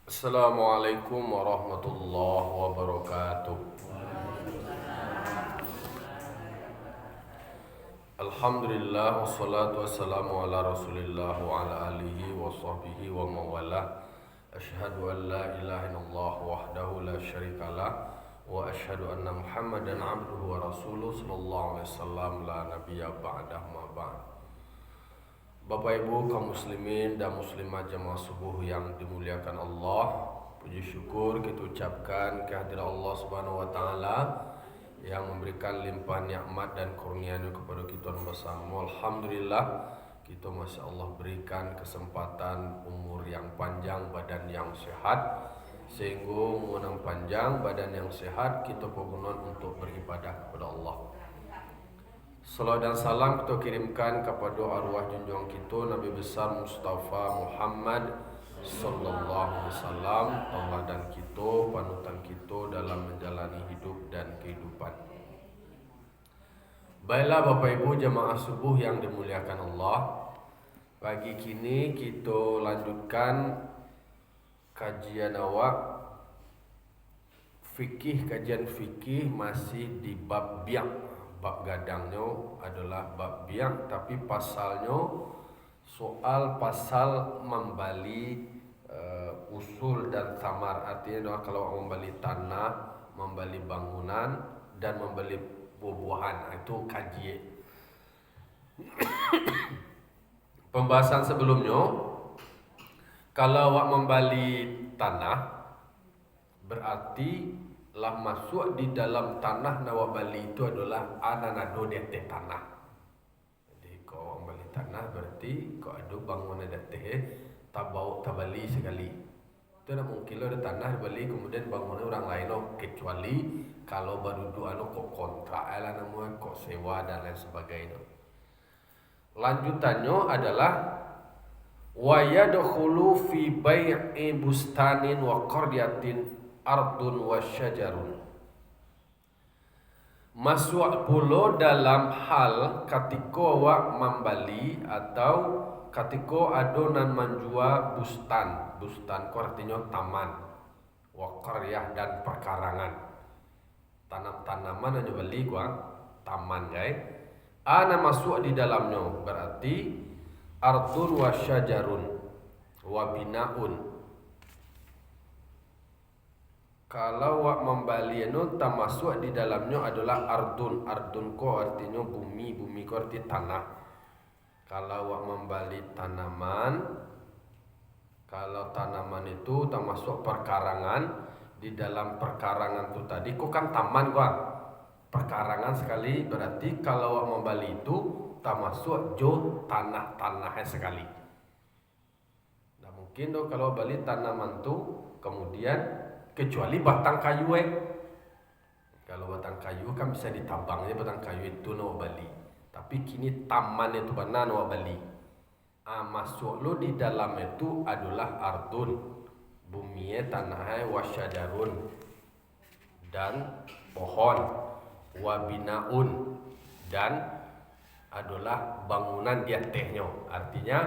Assalamualaikum warahmatullahi wabarakatuh. Alhamdulillah wassalatu wassalamu ala Rasulillah wa ala alihi wa sahbihi wa mawalah. Asyhadu an la ilaha illallah wahdahu la syarikalah wa asyhadu anna Muhammadan abduhu wa rasuluh sallallahu alaihi wasallam la nabiyya ba'dah ma ba'd. Bapak Ibu kaum muslimin dan muslimat jamaah subuh yang dimuliakan Allah, puji syukur kita ucapkan kehadiran Allah Subhanahu wa taala yang memberikan limpahan nikmat dan kurnia-Nya kepada kita bersama. Alhamdulillah kita masya Allah berikan kesempatan umur yang panjang, badan yang sehat, sehingga umur yang panjang, badan yang sehat kita pergunakan untuk beribadah kepada Allah. Salawat dan salam kita kirimkan kepada arwah junjungan kita Nabi besar Mustafa Muhammad sallallahu alaihi wasallam, tauladan kita, panutan kita dalam menjalani hidup dan kehidupan. Baiklah Bapak Ibu jemaah subuh yang dimuliakan Allah, pagi kini kita lanjutkan kajian awak kajian fikih masih di bab biak. Bab gadangnya adalah bab biak, tapi pasalnya soal pasal membeli usul dan samar. Artinya kalau membeli tanah, membeli bangunan dan membeli buah-buahan, itu kaji. Pembahasan sebelumnya, kalau awak membeli tanah berarti lah masuk di dalam tanah nawa bali itu adalah ananado di atas tanah. Jadi kau beli tanah berarti kau ada bangunan di atas tabau tabali sekali. Itu nak mungkin lo ada tanah beli kemudian bangunan orang lain lo, kecuali kalau baru dua lo kok kontrak lah namanya kok sewa dan lain sebagainya. Lanjutannya adalah wa yadkhulu fi bai'i bustanin wa qaryatin ardun wa syajarun. Masuk pula dalam hal ketika awak membeli atau ketika adonan menjual bustan. Bustan itu artinya taman, wa qaryah dan perkarangan. Tanam-tanaman hanya beli gua taman guys. Ana masuk di dalamnya berarti ardun wa syajarun wa binaun. Kalau wak membali itu termasuk di dalamnya adalah ardun. Ardun ko artinya bumi, bumi ko arti tanah. Kalau wak membali tanaman, kalau tanaman itu termasuk perkarangan, di dalam perkarangan itu tadi ko kan taman gua. Perkarangan sekali berarti kalau wak membali itu termasuk jo tanah-tanahnya sekali. Nah mungkin tuh kalau bali tanaman tuh kemudian kecuali batang kayu kalau batang kayu kan bisa ditambang ya, batang kayu itu no bali. Tapi kini taman itu benar no bali. Masuk lo di dalam itu adalah ardun, bumi tanah wasyajarun dan pohon, wabinaun dan adalah bangunan di atasnya. Artinya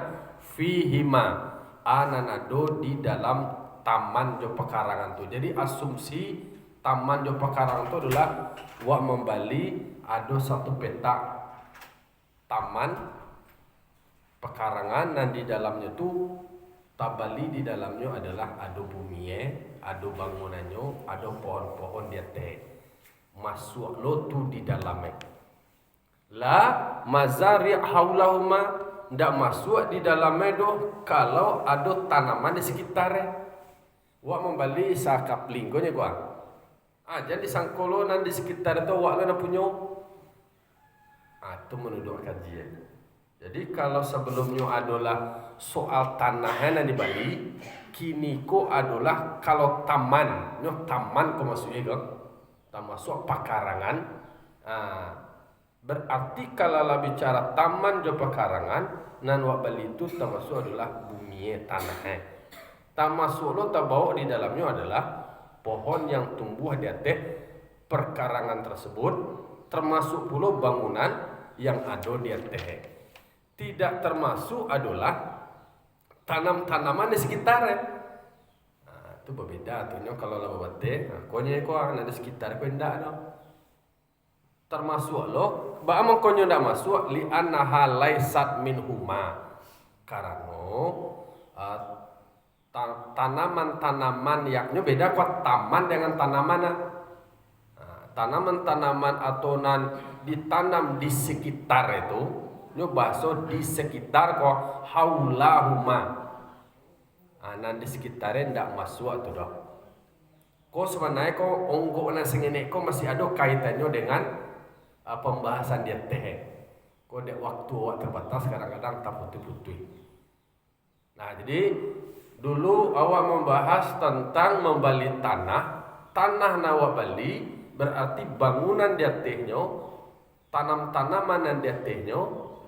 fihima ananado di dalam taman jo pekarangan tu. Jadi asumsi taman jo pekarangan tu adalah wak membali ada satu petak taman pekarangan dan di dalamnya tu tabali di dalamnya adalah ada bumi ada bangunannya, ada pohon-pohon di atas. Masuk lo tu di dalamnya. La mazari haulahuma ndak masuk di dalamnya do kalau ada tanaman di sekitarnya. Wak membeli sakap linggonya gua. Jadi sangkolo nan di sekitar itu wak lo punya. Itu menurut kajian. Jadi kalau sebelumnya adalah soal tanahnya di Bali, kini ko adalah kalau taman, taman ko masuknya kan, termasuk pekarangan. Berarti kalau lah bicara taman jo pekarangan, nan wak Bali itu termasuk adalah bumi tanahnya. Termasuk lo terbawa di dalamnya adalah pohon yang tumbuh di atas perkarangan tersebut, termasuk pula bangunan yang ada di atas. Tidak termasuk adalah tanam-tanaman di sekitarnya. Itu berbeda tuh kalau lah babate. Nah, konya ko ada sekitar ko ndak no. Termasuk lo, ba amang konyo ndak masuk li annaha laisat minhuma. Karena tanaman-tanaman yakni beda kok taman dengan tanaman. Tanaman-tanaman atau ditanam di sekitar itu, nyo baso di sekitar kok haulahuma. Nan di sekitarnya ndak masuk tuh dok. Kok sebenarnya kok onggok na sengene kok masih ada kaitannya dengan pembahasan dia teh. Kok dek waktu terbatas kadang-kadang tak putih-putih. Nah jadi dulu awak membahas tentang membeli tanah nawa bali berarti bangunan di atasnya, tanam-tanaman yang di atasnya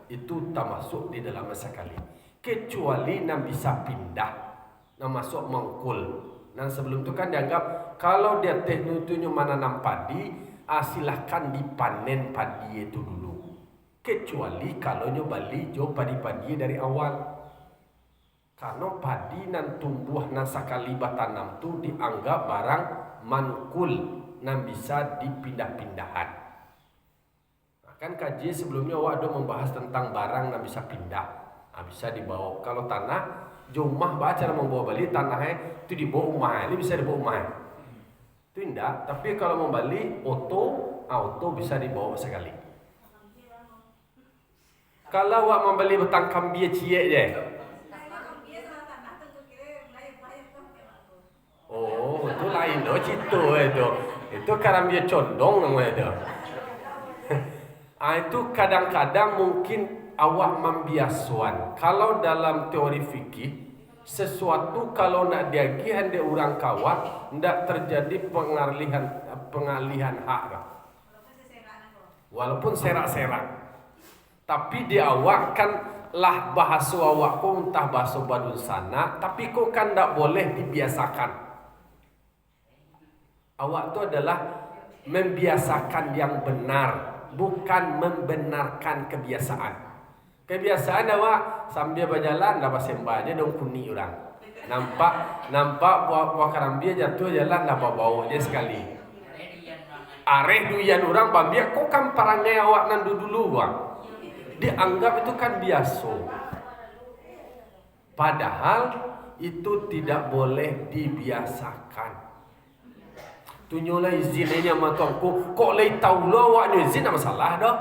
itu tak masuk di dalam sekali. Kecuali yang bisa pindah, yang masuk mengkul. Dan sebelum itu kan dianggap kalau di atasnya itu menanam padi, silahkan dipanen padi itu dulu. Kecuali kalau nyo bali jo padi-padi dari awal. Karena padi nan tumbuh nan sakali batanam tu dianggap barang mankul nan bisa dipindah-pindahan. Nah, kan kaji sebelumnya awak ada membahas tentang barang nan bisa pindah. Nah, bisa dibawa. Kalau tanah, jumlah baca membawa balik tanahnya itu dibawa rumah. Ini bisa dibawa rumah. Itu indah. Tapi kalau mau balik auto bisa dibawa sekali. Kalau awak membeli betang kambia cie je. Oh, itu lain loh, cito itu. Itu karambia condong namanya itu. Itu kadang-kadang mungkin awak membiasuan. Kalau dalam teori fikih, sesuatu kalau nak diagihan di orang kawat, ndak terjadi pengalihan hak. Walaupun serak-serak. Tapi di awak kan lah bahasa awak ko entah bahasa badun sana, tapi kok kan ndak boleh dibiasakan. Awak tu adalah membiasakan yang benar, bukan membenarkan kebiasaan. Kebiasaan awak sambil berjalan dapat sembah aja dong kuni orang. Nampak buah karambia jatuh jalan dapat bau aja sekali. Areh duyan orang bambia kok kan perangai awak nandu dulu bang. Dianggap itu kan biasa. Padahal itu tidak boleh dibiasakan. Tunyolah izinnya matangku. Kok lay tahu lo awak izin apa masalah dah?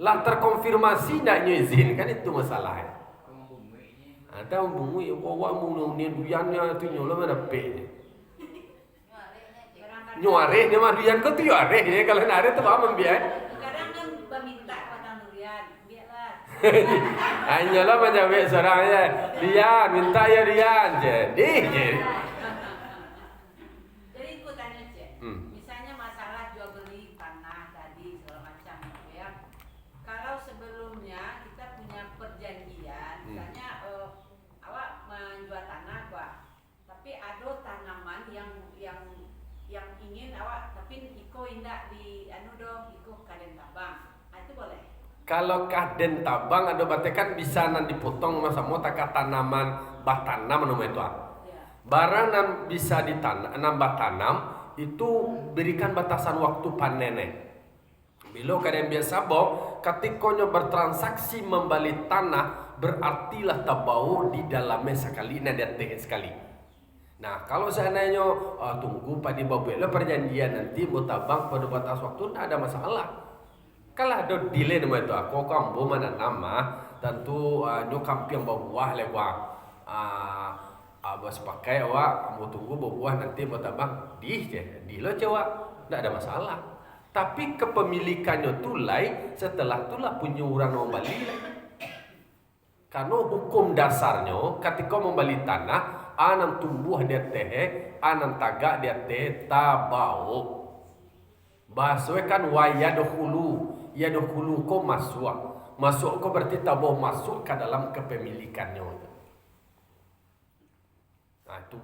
Lah terkonfirmasi nak izin kan itu masalahnya. Ada bungui awak mau ni duyannya tunyolah mana pe. Nyuare ni mah duyan kau tu nyuare ni kalau nare tu apa membiar. Kadang kan meminta patang durian, biarlah. Hanyalah menjawab seorangnya, Rian minta ya Rian, jadi. Jadi aku tanya Cik, misalnya masalah jual beli tanah tadi segala macam gitu ya. Kalau sebelumnya kita punya perjanjian, misalnya awak menjual tanah gua, tapi ada tanaman yang ingin awak tapi iko indak di iko kaden tabang. Itu boleh. Kalau kaden tabang ada batekan bisa nanti dipotong sama tak tanaman batanam namanya itu. Barang yang bisa ditanam batanam itu berikan batasan waktu panennya. Bila kalian biasa bawa ketika bertransaksi membeli tanah berartilah tabau di dalamnya sekali nanti sekali. Nah kalau seandainya tunggu pada babulah perjanjian nanti mutabang pada batas waktu tidak ada masalah. Kalau ada delay nama itu aku kambo mana nama tentu nyokam yang bawa lewat bos pakai awak mau tunggu bawa nanti mutabang di lo cewek tidak ada masalah. Tapi kepemilikannya tulai setelah itulah punya orang membeli. Karena hukum dasarnya ketika membeli tanah anan tumbuh dia teh, anan tagak dia teh tabau. Bahasa kan yadukhulu ko masuk ko berarti tabau masuk ke dalam kepemilikannya. Nah itu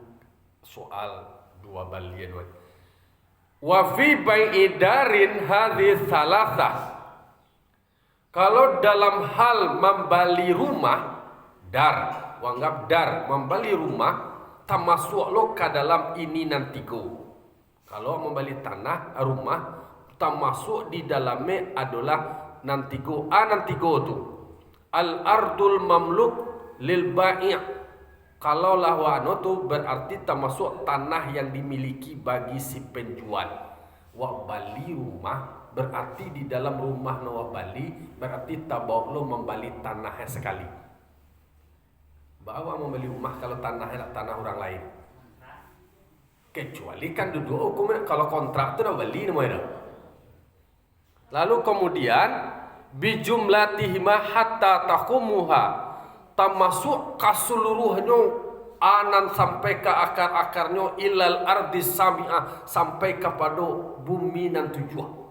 soal dua balian. Wa fi bai'i darin hadhihi salasah. Kalau dalam hal membeli rumah, anggap membeli rumah termasuk lo ke dalam ini nanti go. Kalau membeli tanah rumah termasuk di dalamnya adalah nanti go tu al ardul mamluk lil bai'. Kalau lahwano tu berarti termasuk tanah yang dimiliki bagi si penjual. Wak bali rumah berarti di dalam rumah no bali berarti tabau lo membeli tanahnya sekali. Bawa membeli rumah kalau tanahnya tanah orang lain. Kecuali kan duduk hukum kalau kontrak tu dah beli namanya. Lalu kemudian bijumlatihima hatta takumuha, termasuk keseluruhnya anan sampai ke akar-akarnya ilal ardi sami'ah, sampai kepada bumi nan tujuh.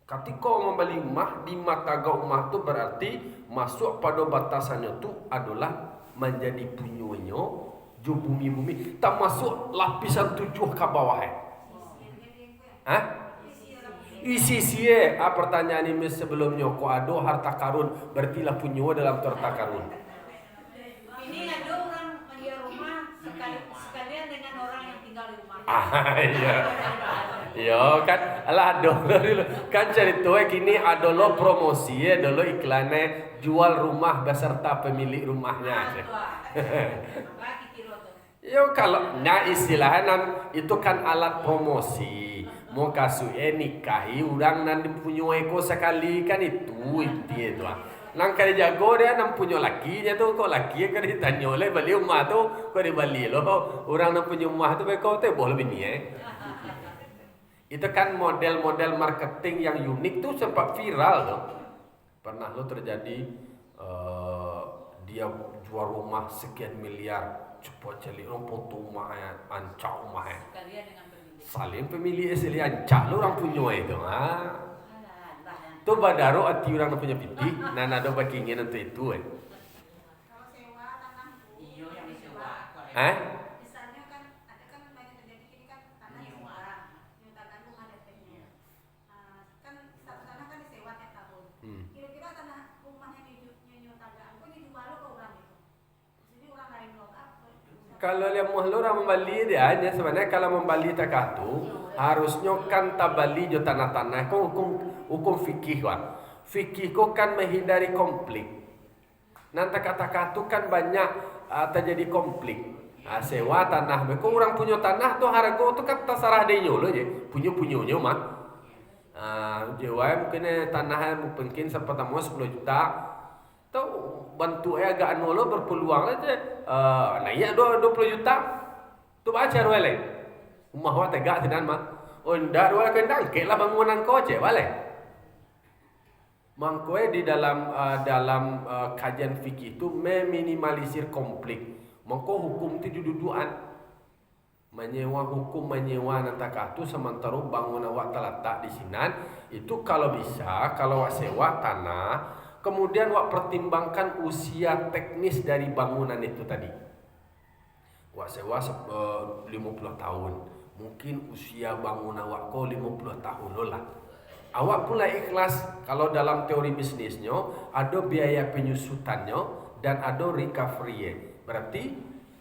Ketika membeli rumah di mata rumah tu berarti masuk pada batasannya tu adalah menjadi punyanya jo bumi-bumi, termasuk lapisan tujuh ke bawah. Isi sie. Pertanyaan ini sebelumnya kok ada harta karun berarti lah punya dalam harta karun. Ini ada orang punya rumah sekalian dengan orang yang tinggal di rumah. Iya. Yo kan alah ada kan ceritanya kini ada lo promosi ada lo iklannya jual rumah beserta pemilik rumahnya aja. Yo kalau istilahnya itu kan alat promosi. Mau kasih nikahi orang nanti punya eko sekali kan itu lah. Nang kali jago dia nang punya lakinya tu kok laki kan ditanya oleh beli rumah tu kok dibeli lo orang nang punya rumah tu kau tu boleh bini Itu kan model-model marketing yang unik tuh sempat viral loh. Pernah lo terjadi dia jual rumah sekian miliar cepat celi orang foto rumahnya ancak rumahnya saling pemilik asli ancak lo orang punya itu tu badaro hati orang punya pipi nan ada bakingin untuk itu Kalau sewa tanah Iya yang disewa. misalnya kan ada kan banyak terjadi gini kan tanah disewa nyutakan rumah DP-nya kan satu tanah kan disewa tiap tahun kira-kira tanah rumahnya nyutakan kok dijual lo ke orang itu jadi orang lain lo kalau yang orang membeli dia hanya sebenarnya kalau membeli takatu harusnya kan tabali jo tanah-tanah hukum fikih kan. Fikih kan menghindari konflik. Nanti kata-kata kan banyak terjadi konflik. Sewa tanah, kok orang punya tanah tuh harga tu kan terserah dia lo je, punya mah. Jawa mungkin tanahnya mungkin pertama 10 juta. Tuh bantu agak anu lo berpeluang aja. Naik 20 juta. Tu baca ruale. Rumah wa tegak sinan mah. Oh ndak ruale kendang lah bangunan kau je balik. Mangkoe di dalam kajian fikih itu meminimalisir konflik. Mangko hukum itu duduan. Menyewa nantakatu sementara bangunan wak terletak di sinan itu kalau bisa kalau wak sewa tanah kemudian wak pertimbangkan usia teknis dari bangunan itu tadi. Wak sewa 50 tahun. Mungkin usia bangunan wak ko 50 tahun lah. Awak pula ikhlas kalau dalam teori bisnisnya ada biaya penyusutannya dan ada recovery. Berarti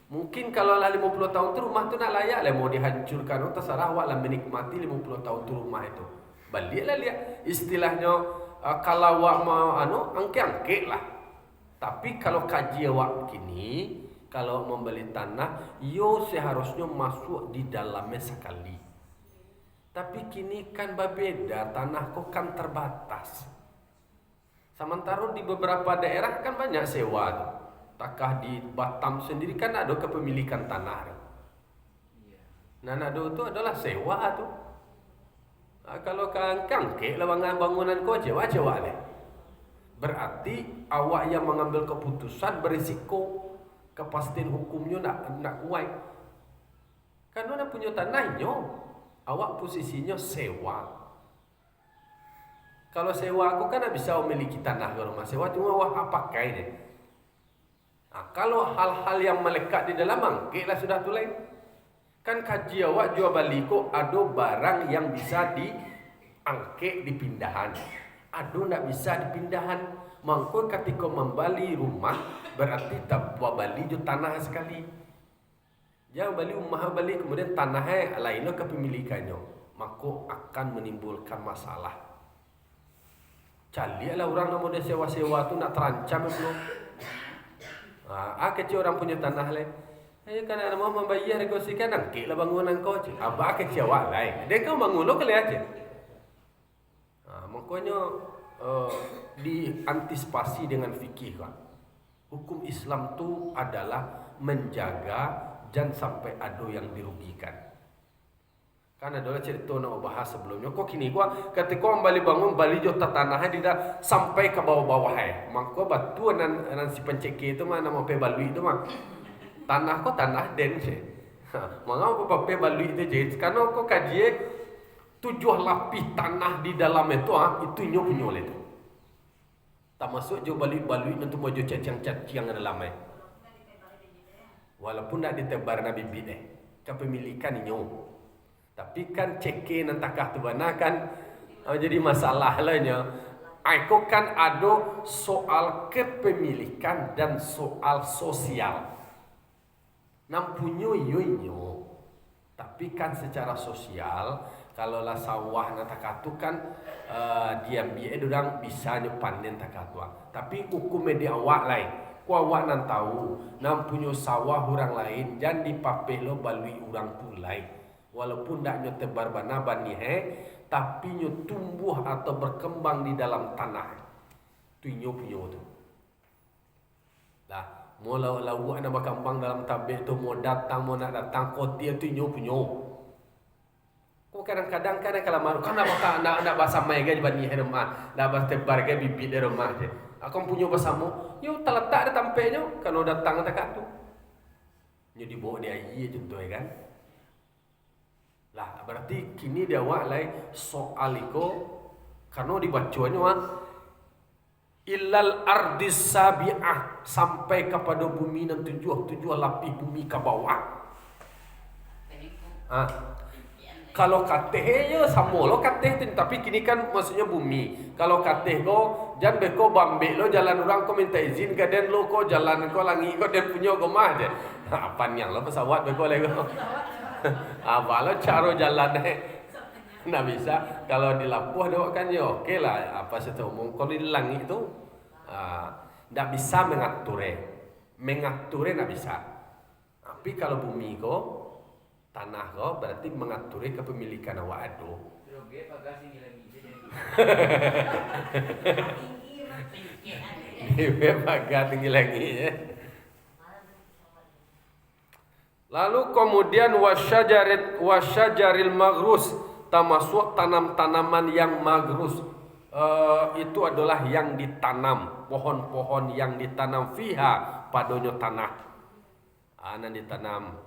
mungkin kalau lah 50 tahun tu rumah tu nak layak lah mau dihancurkan terserah awak lah menikmati 50 tahun tu rumah itu. Baliklah lihat istilahnya kalau awak mau angke-angke lah. Tapi kalau kaji awak kini kalau membeli tanah yo seharusnya masuk di dalamnya sekali. Tapi kini kan berbeda, tanah kok kan terbatas. Sementara di beberapa daerah kan banyak sewa tuh. Takah di Batam sendiri kan ada kepemilikan tanah. Nanado itu adalah sewa tuh. Kalau kangke bangunan kau sewa deh. Berarti awak yang mengambil keputusan berisiko kepastian hukumnya nak kuat. Kan ada punya tanahnya. Awak posisinya sewa. Kalau sewa aku kan bisa memiliki tanah ke rumah sewa cuma awak pakai deh. Kalau hal-hal yang melekat di dalam angke lah sudah tulai. Kan kaji awak jual balik kok ada barang yang bisa diangke dipindahan. Ada tidak bisa dipindahan. Mangko ketika membeli rumah berarti tak buat balik ju tanah sekali. Yang bali rumah bali kemudian tanahnya lainnya kepemilikannya, maka akan menimbulkan masalah. Calilah orang yang mau sewa-sewa tu nak terancam belum. Kecil orang punya tanah lain. Kan ada mau membayar negosikan angkitlah bangunan kau je. Abah kecil awak lain. Dia kau bangun lo kali aja. Makanya diantisipasi dengan fikih kan. Hukum Islam tu adalah menjaga jangan sampai ada yang dirugikan. Kan adalah cerita nak bahas sebelumnya. Kok kini gua ketika orang balik bangun balik jota tanahnya tidak sampai ke bawah-bawah maka batu nan si penceki itu mah nama pe balui itu mah. Tanah kok tanah den je. Mangau ko pe balui itu je. Karena kok kaji 7 lapis tanah di dalam itu itu nyo punya itu. Tak masuk jo balui nanti mau jo cacang-cacang dalam walaupun nak ditebar nabi bibit kepemilikan nyo. Tapi kan ceke nantakah tu bana kan jadi masalah lahnya. Aku kan ada soal kepemilikan dan soal sosial. Nampunyo yo. Tapi kan secara sosial kalau lah sawah nantakah tu kan diam orang bisa nyepanen takatwa. Tapi hukum media awak lain. Ku awak nan tahu nampunyo sawah orang lain jangan dipapeh lo balui orang pulai. Walaupun tak nyo tebar bana bani tapi nyo tumbuh atau berkembang di dalam tanah. Tu nyo punya tu. Lah, mau lawak nak berkembang dalam tabik tu mau nak datang kotia tu nyo punya. Kau kadang-kadang kan kalau maru kan nak bahasa mai gaji bani rumah, nak bahasa tebar gaji bibit di rumah je. Aku punya bersama, yo terletak di tampeknya kalau datang dekat tu. Nyo dibawa dia iya contohnya kan. Lah berarti kini dia awak lai soal iko karena dibacanya illal ardis sabi'ah sampai kepada bumi dan tujuh lapis bumi ke bawah. Kalau kateh ya sama lo kateh tapi kini kan maksudnya bumi. Kalau kateh ko jangan beko bambek lo jalan orang ko minta izin ke den lo ko jalan ko langi ko den punya ko mah je. Apa yang lo pesawat beko lego. Kalau cara jalannya nak bisa kalau di Lampung ada kan ya oke lah apa sih umum kalau di langit itu tidak bisa mengaturnya tidak bisa tapi kalau bumi ko tanah ko berarti mengaturnya kepemilikan awak itu tinggi lagi ya. Lalu kemudian wasyajaril maghrus termasuk tanam-tanaman yang maghrus itu adalah yang ditanam, pohon-pohon yang ditanam fiha padanya tanah. Nan ditanam.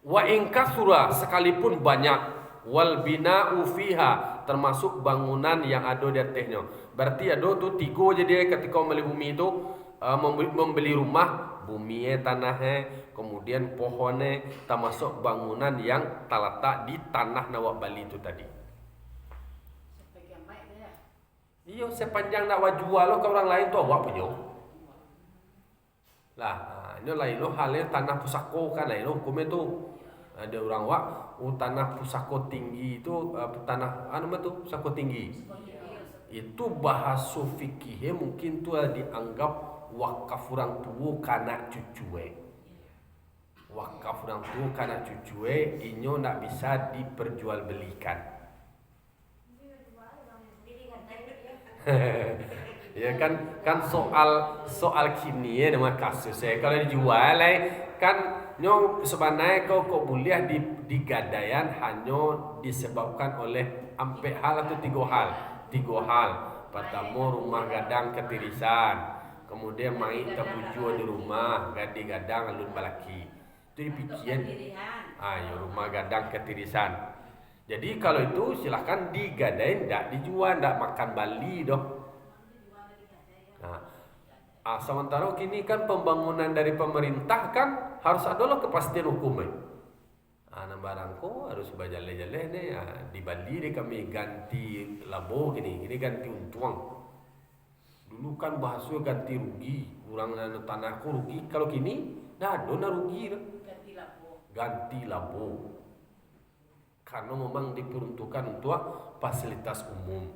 Wa in kasura sekalipun banyak wal bina'u fiha termasuk bangunan yang ada di atasnya. Berarti ada tu 3 jadi ketika membeli bumi itu membeli rumah bumi tanahnya kemudian pohonnya termasuk bangunan yang terletak di tanah nawak Bali itu tadi. Iya sepanjang nak jual lo ke orang lain tu awak punya. Lah ini lain lo halnya tanah pusako kan lain lo hukum itu ada orang awak tanah pusako tinggi itu tanah tu pusako tinggi. Itu bahasa fikih mungkin tu dianggap wakaf orang tua kanak cucuwe. Wakaf orang tua kanak cucuwe inyo nak bisa diperjualbelikan. Ya kan soal kini ya nama kasus kalau dijual kan nyo sebenarnya kok boleh digadaian hanya disebabkan oleh ampe hal atau 3 hal. Pertama rumah gadang ketirisan. Kemudian main terpuju di rumah gadang alun balaki itu dipikiran rumah gadang ketirisan. Jadi kalau itu silahkan digadain, tidak dijual, tidak makan Bali doh. Sementara kini kan pembangunan dari pemerintah kan harus ada loh kepastian hukum. Barangku harus berjalan-jalan nih di Bali deh kami ganti labo gini ganti untuang. Dulu kan bahasanya ganti rugi, orang tanahku rugi. Kalau kini, dah ada rugi dah. ganti labo. Karena memang diperuntukkan untuk fasilitas umum.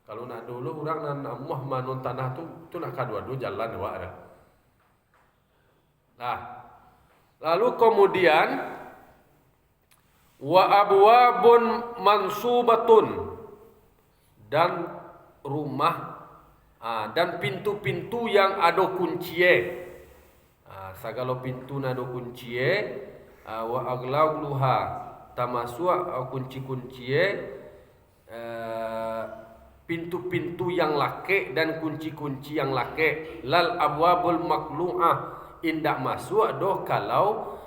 Kalau nak dulu orang nak muah manon tanah tu nak kadua-dua jalan wak dah. Nah, lalu kemudian wa abwabun mansubatun, dan rumah dan pintu-pintu yang ada kunci. Segala pintu ada kunci. Wa aglauluha, termasuk kunci-kunci pintu-pintu yang laki dan kunci-kunci yang laki. Lal abwabul maklu'ah, indak masuk doh kalau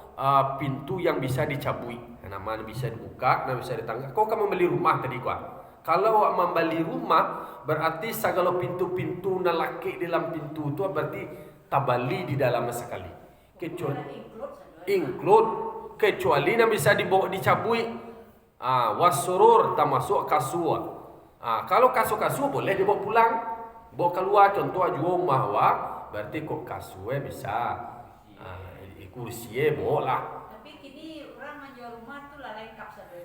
pintu yang bisa dicabui. Nama bisa dibuka, nama bisa ditangkap. Kau kan membeli rumah tadi kau. Kalau awak membeli rumah, berarti segala pintu-pintu na laki dalam pintu itu berarti tabali di dalam sekali. Kecuali include, kecuali yang bisa dibawa dicabui. Wasurur termasuk kasur. Kalau kasur boleh dibawa pulang, bawa keluar. Contoh jual rumah awak, berarti kok kasur bisa, kursi bawa lah. Tapi kini orang menjual rumah tu lah lengkap saja.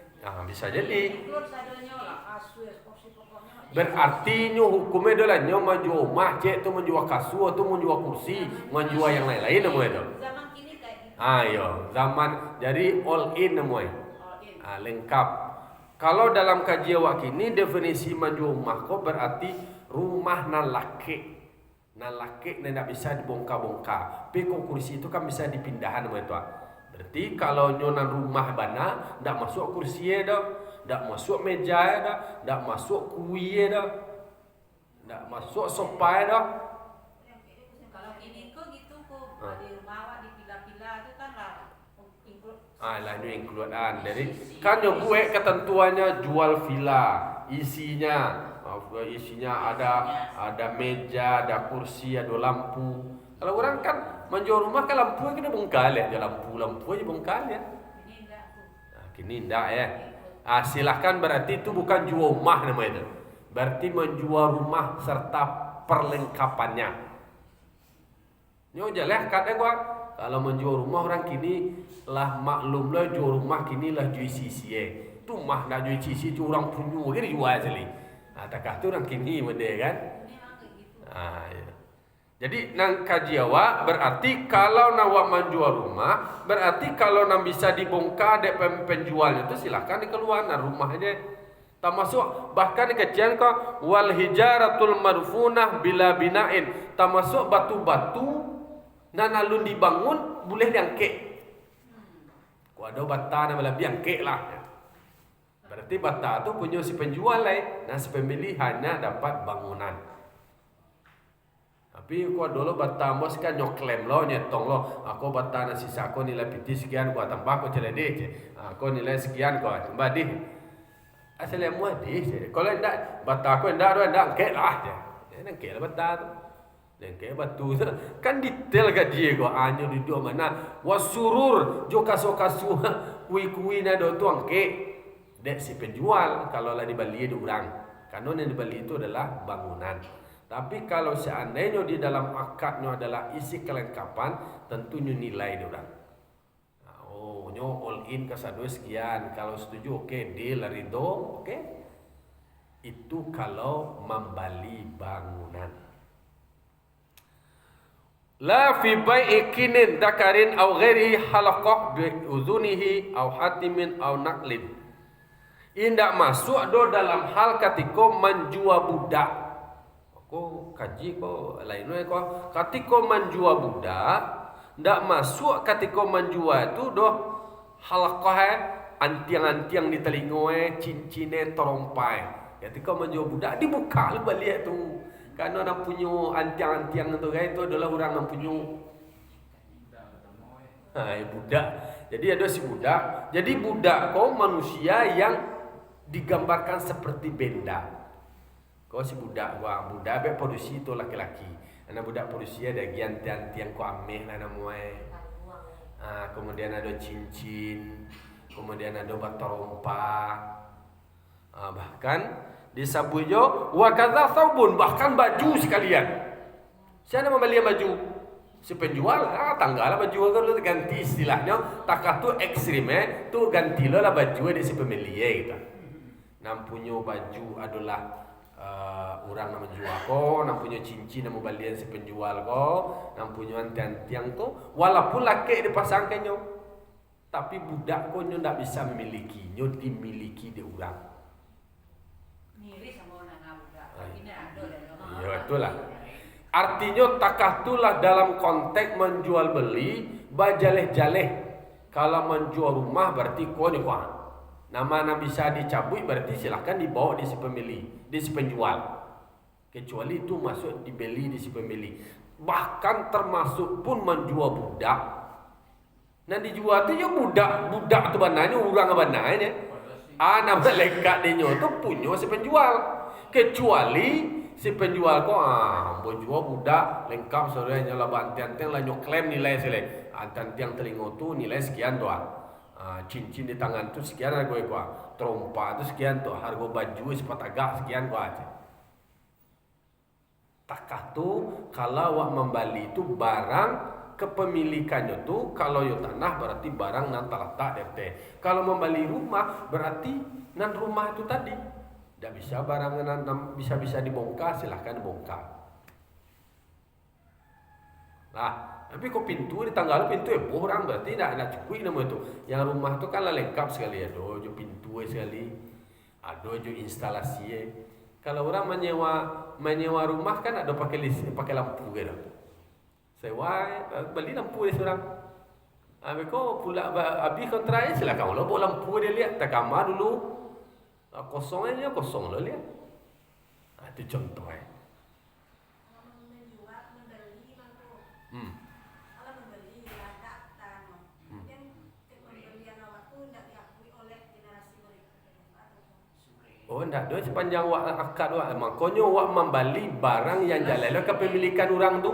Bisa jadi. Include sadanya lah kasur, kursi pokoknya. Berarti nyo hukumnya adalah nyo menjual rumah, cek tu menjual kasur, tu menjual kursi, menjual yang lain-lain namanya tu. Zaman kini kayak gitu. Ayo, zaman jadi all in namanya. All in. Lengkap. Kalau dalam kajian awak kini definisi menjual rumah kok berarti rumah nan laki. Nan laki tidak bisa dibongkar-bongkar. Tapi kok kursi itu kan bisa dipindahan namanya tu. Berarti kalau nyonan rumah bana, ndak masuk kursi dah, ndak masuk meja dah, ndak masuk kuih dah, ndak masuk sofa dah. Kalau kini kok gitu kok di rumah awak dipilah-pilah itu kan lah include. Lah ini include-an. Jadi kan yo gue ketentuannya jual villa, isinya ada meja, ada kursi, ada lampu. Kalau orang kan menjual rumah kan lampu kena bongkar ya, lampu aja bongkar ya. Ini enggak tuh. Kini enggak ya. Silahkan, berarti itu bukan jual rumah namanya itu. Berarti menjual rumah serta perlengkapannya. Nyo jelas kata gua, kalau menjual rumah orang kini lah maklum lah jual rumah kini lah jual sisi tu mah nak jual sisi tu orang punya dia jual sekali. Takah tu orang kini benda kan. Ini memang kayak gitu. Ya. Jadi nang kaji awak berarti kalau nawak menjual rumah, berarti kalau nang bisa dibongkar dek penjualnya itu silahkan dikeluar nah rumah aja. Termasuk bahkan kecian kau wal hijaratul marfunah bila binain, termasuk batu-batu nan alun dibangun boleh diangkek. Kau ada bata nama lebih angkek lah. Berarti bata tu punya si penjual lah, nah si pembeli hanya dapat bangunan. Tapi kau dulu bata bos kan nyoklem lo, nyetong lo. Aku bata nasi sako nilai piti sekian, kau tambah kau celedeh. Aku nilai sekian kau tambah deh. Asal yang muat deh. Kalau enggak bata aku enggak angkek lah. Angkek lah bata tu. Angkek batu tu kan detail gaji kau. Anyo di dua mana. Wasurur jo kaso-kaso kui-kui na do tu angkek. Dek si penjual kalau lah dibeli ada orang. Karena yang dibeli itu adalah bangunan. Tapi kalau seandainya di dalam akadnya adalah isi kelengkapan, tentunya nilai dia orang. Nyo all in kesadua sekian. Kalau setuju oke, deal ridho, oke. Itu kalau membeli bangunan. La fi bai'i kinin dakarin aw ghairihi halaqah bi udhunihi aw hatimin aw naqlin. Indak masuk do dalam hal ketika menjual budak. Kau kaji kau lain kau ketika menjual budak, ndak masuk ketika menjual itu do halaqah antiang-antiang di telinga cincin terompai. Ketika menjual budak dibuka lu balik tu. Karena nak punya antiang-antiang tu kan itu adalah orang yang punya budak. Jadi ada si budak. Jadi budak kau manusia yang digambarkan seperti benda. Kau si budak be produksi itu laki-laki. Anak budak produksi ada tiang kau ameh lah namanya. Kemudian ada cincin, kemudian ada batu rompa. Bahkan disabujo wa kadza saubun, bahkan baju sekalian. Siapa membeli baju? Si penjual, tanggal lah baju kan ganti istilahnya, takah tu ekstrim tu ganti lah baju di si pembeli gitu. Nam punya baju adalah orang nama jual ko, nam punya cincin nama balian si penjual ko, nam punya antiang tu, walaupun laki dipasangkannya, tapi budak ko nyo ndak bisa memiliki, nyo dimiliki di orang. Mirip sama orang budak. Ini ada dan Iya betul lah. Artinya takatulah dalam konteks menjual beli bajaleh-jaleh. Kalau menjual rumah berarti kau ni kuah. Nama bisa dicabut berarti silahkan dibawa di si pembeli, di si penjual. Kecuali itu masuk dibeli di si pembeli. Bahkan termasuk pun menjual budak. Nah dijual tu ya budak tu bananya orang bananya. Nama lekat dia tu punya si penjual. Kecuali si penjual ko jual budak lengkap saudara nyala bantian-tiang lah klaim nilai sile. Antiang telingo tu nilai sekian tu cincin di tangan tu sekian harga ko. Trompa tu sekian tu harga baju sepatagak sekian ko aja. Takah tu kalau awak membeli tu barang kepemilikannya tu kalau yo tanah berarti barang nan terletak DP. Kalau membeli rumah berarti nan rumah itu tadi. Tidak bisa barang bisa dibongkar, silahkan dibongkar. Lah, tapi kok pintu ditanggal pintu orang berarti tidak cukup nama itu. Yang rumah itu kan lengkap sekali, ada jo pintu sekali, ada jo instalasi. Kalau orang menyewa rumah kan ada pakai lampu gitu. Sewa beli lampu dia seorang. Habis kau pula habis kontrak silakan lo bawa lampu dia lihat tak kamar dulu. Kosong aja kosong lo lihat. Itu contoh Kalau menjual, membeli mampu. Kalau membeli ada mungkin pembelian awak tu tidak diakui oleh generasi berikutnya. Oh ndak ada sepanjang wak akad wak. Makanya wak membeli barang yang jalan kepemilikan orang tu.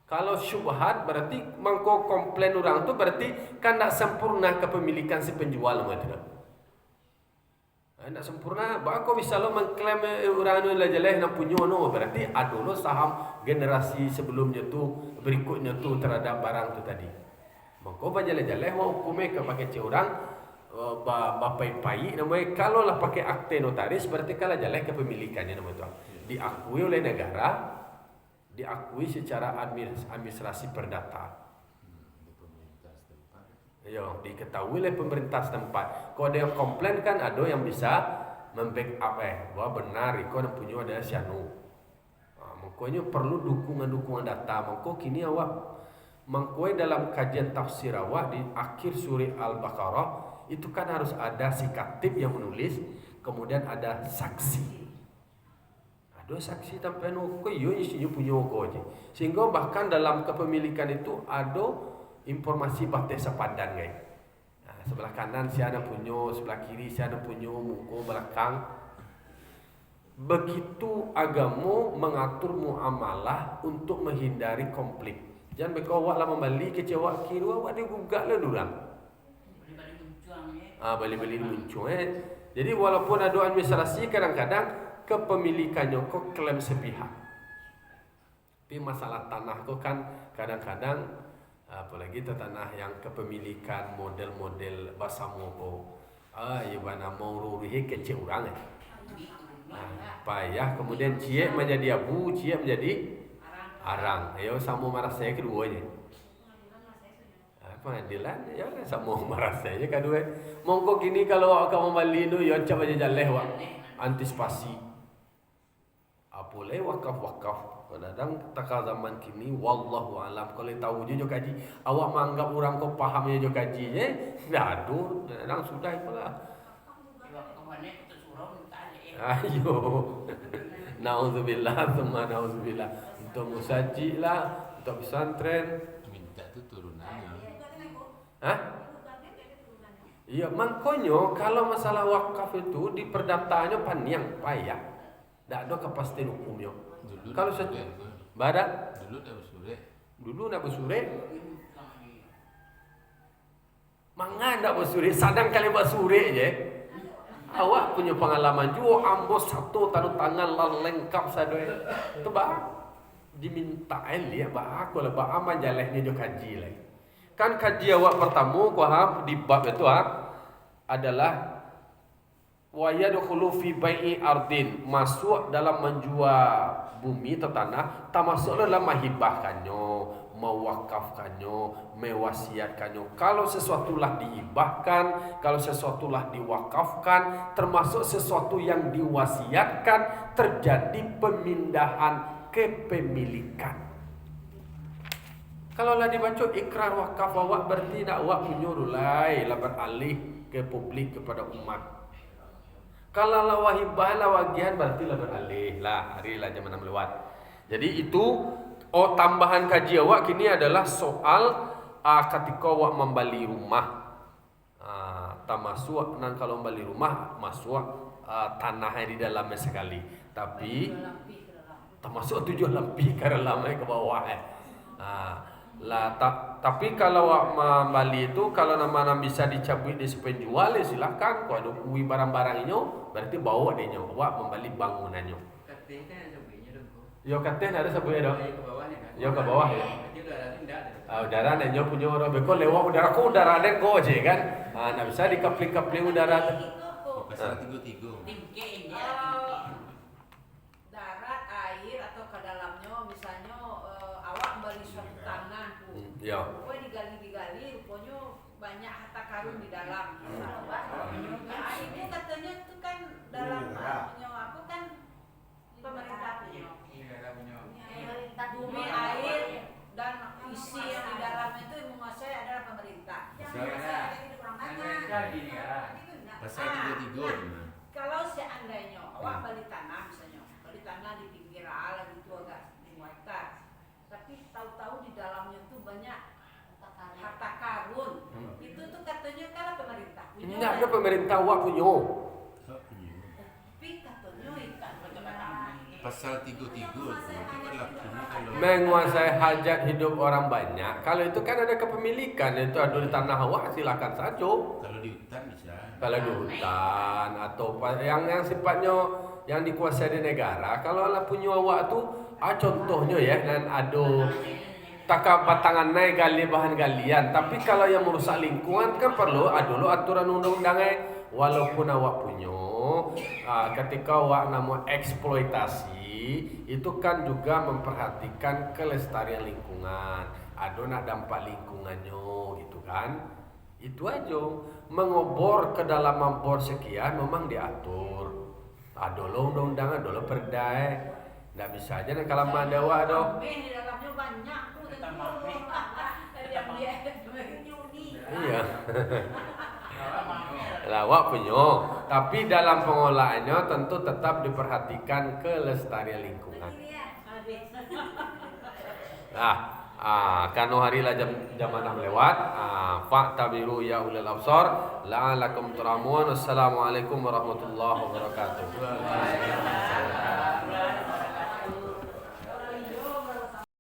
Kalau syubhat berarti mangko komplain orang tu berarti kan tak sempurna kepemilikan si penjual macam nak sempurna, bako bisa lo mengklaim orang itu lajaleh nak punya no berarti ada lo saham generasi sebelumnya tu berikutnya tu terhadap barang tu tadi. Maka bajaleh-jaleh mau hukumnya ke pakai orang bapai-pai namanya kalau lah pakai akte notaris berarti kalau jaleh kepemilikannya namanya tu diakui oleh negara, diakui secara administrasi perdata. Ya, diketahui oleh pemerintah setempat. Kalau ada yang komplain kan ada yang bisa membackup bahwa benar itu punya ada sianu. Makanya perlu dukungan data. Maka kini awak dalam kajian tafsir awak di akhir surah Al-Baqarah itu kan harus ada si katib yang menulis, kemudian ada saksi. Ada saksi tanpa nuko yo isinya punya ko aja. Sehingga bahkan dalam kepemilikan itu ada informasi batas sepadan guys. Sebelah kanan si ada punya, sebelah kiri si ada punya, muka belakang. Begitu agama mengatur muamalah untuk menghindari konflik. Jangan berkawak lah membeli kecewa kiri awak dia gugat lah durang. Beli-beli muncul Jadi walaupun ada administrasi kadang-kadang kepemilikannya kok klaim sepihak. Tapi masalah tanah kok kan kadang-kadang apalagi tanah yang kepemilikan model-model basamopo ibana mau ruruhi kecil orang payah kemudian cie menjadi abu cie menjadi arang ayo sama marah saya keduanya pengadilan ya sama marah saya kedua monggo gini kalau kamu beli itu ya coba aja jaleh wak antisipasi apoleh wakaf kadang takal zaman kini wallahu alam kalau tahu je kaji awak menganggap orang kau pahamnya je kaji gaduh kadang sudah itulah ayo nauzubillah tsumma nauzubillah untuk musaji lah untuk pesantren minta tu turunannya iya makanya kalau masalah wakaf itu di perdataannya panjang payah tak ada kepastian hukumnya. Dulu Kalau badak dulu nak bersure mangan nak bersure sadang kali bersure je awak punya pengalaman juga ambos satu tanda tangan lengkap sadoi tebak diminta lihat bah aku lah bah aman jalehnya jo kaji lah. Kan kaji awak pertama kuah di bab itu adalah wa yadkhulu fi bai'i ardin, masuk dalam menjual bumi atau tanah, termasuk dalam menghibahkannya, mewakafkannya, mewasiatkannya. Kalau sesuatu lah dihibahkan, kalau sesuatu lah diwakafkan, termasuk sesuatu yang diwasiatkan, terjadi pemindahan kepemilikan. Kalau lah dibaca ikrar wakaf awak, berarti nak awak punya rulai lah beralih ke publik kepada umat. Kalau lah wahibah lah wagian, berarti lah beralih lah, hari lah zaman lewat. Jadi itu tambahan kaji awak kini adalah soal ketika awak membeli rumah, termasuk nan kalau membeli rumah masuk tanahnya di dalamnya sekali, tapi termasuk 7 lebih ke dalamnya ke bawah tapi kalau awak membeli itu, kalau nama bisa dicabut di penjual ya silakan. Kalau ada kui barang-barang ini berarti bawa dia awak membeli bangunannya. Yo katanya ada sebuah dong. Yo ke bawah ya. Udara nanya punya orang beko lewat udara ko udara ada ko aja kan. Nah bisa dikapling-kapling udara. Pasal 33. Darat, air atau ke dalamnya, misalnya awak beli suatu tanah Ya. pokoknya digali-digali, rupanya banyak harta karun di dalam. Nah, itu katanya itu kan dalam punya aku kan pemerintah punya. Bumi, air dan isi yang di dalamnya itu yang menguasai adalah pemerintah. Pasal 33. Kalau seandainya awak beli tanah misalnya, beli tanah di pinggir ala gitu agak 5 hektar, tapi tahu-tahu di dalamnya tuh banyak harta karun. Itu tuh katanya kalau pemerintah punya. Enggak ada pemerintah awak punya. Tapi katanya ikan bagaimana? Pasal 33 itu kan lakunya kalau Menguasai hajat hidup orang banyak. Kalau itu kan ada kepemilikan, itu ada di tanah awak silakan saja. kalau di hutan bisa. Kalau di hutan atau yang sifatnya yang dikuasai di negara, kalau lah punya awak tu contohnya ya dan ada taka batangan naik gali bahan galian. Tapi kalau yang merusak lingkungan kan perlu ada dulu aturan undang-undangnya. Walaupun awak punya ketika awak nama eksploitasi itu kan juga memperhatikan kelestarian lingkungan, ada nak dampak lingkungannya gitu kan. Itu aja, mengobor ke dalam bor sekian memang diatur. Ada lo undang-undang, ada lo perda. Nggak bisa aja kalau mandawa ada. Di dalamnya banyak tuh Iya. Lawak punya, tapi dalam pengolahannya tentu tetap diperhatikan kelestarian lingkungan. Kanu hari lah jam 6 lewat. Fa'tabiru ya ulil absar la'alakum turhamun. Assalamualaikum warahmatullahi wabarakatuh.